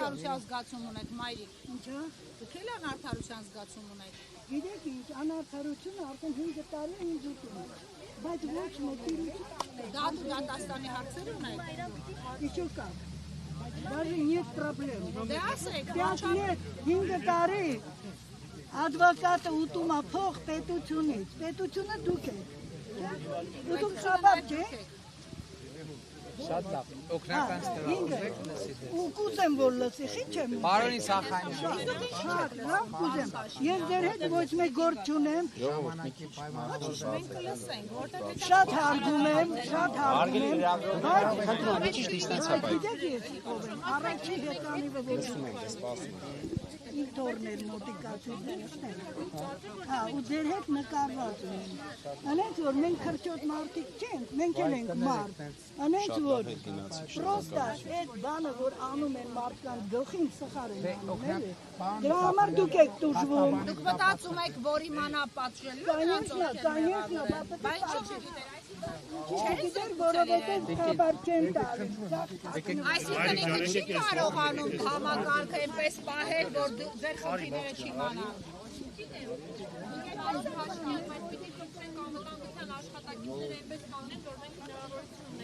արդարության զգացում ունեք, մայրիկ։ Ինչա՞։ Դուք էլ անարդարության զգացում ունեք։ Գիտեք ինչ, անարդարությունը արդեն 5 տարի է ինձ ուտում է։ Բայց ոչ մեկի Դատաստանի հարցեր ունեք։ Еще как. Даже нет проблем. Դե ասեք, 5 лет, 5 տարի advocate ուտում է փող պետությունից։ Պետությունը դուք եք։ Դուք խաբար չեք։ Շատ լավ, օգնական ստվարեք լսիդես։ Ու կուզեմ որ լսի, խի չեմ։ Պարոն Իսախանյան։ Շատ լավ կուզեմ։ Ես ձեր հետ ոչ մեկ գործ չունեմ։ Ժամանակի պայմանավորված։ մենք կլսենք, որտեղ Շատ հարգում եմ, բայց գիտեք ես ով եմ, առաջին հեծանիվը որ իմ թորներ մոտիկացություններն են։ Հա, ու ձեր հետ նկարված ունեն։ Անենց որ մենք քրճոտ մարդիկ չենք, մենք էլ ենք մարդ։ Անենց որ պրոստա այդ բանը որ անում են մարդկանց գլխին սխալ են անում, էլի։ Դրա համար դուք եք տուժվում։ Դուք մտածում եք, որ իմանա պատժելու Конечно, բայց չգիտեր, որովհետև խաբար չեն տալու։ Այսինքն ինքը չի կարողանում համակարգը այնպես պահել, որ ձեր խնդիրները չիմանա։ Աշխատակիցները այնպես կանեն, որ մենք հնարավորություն ունենք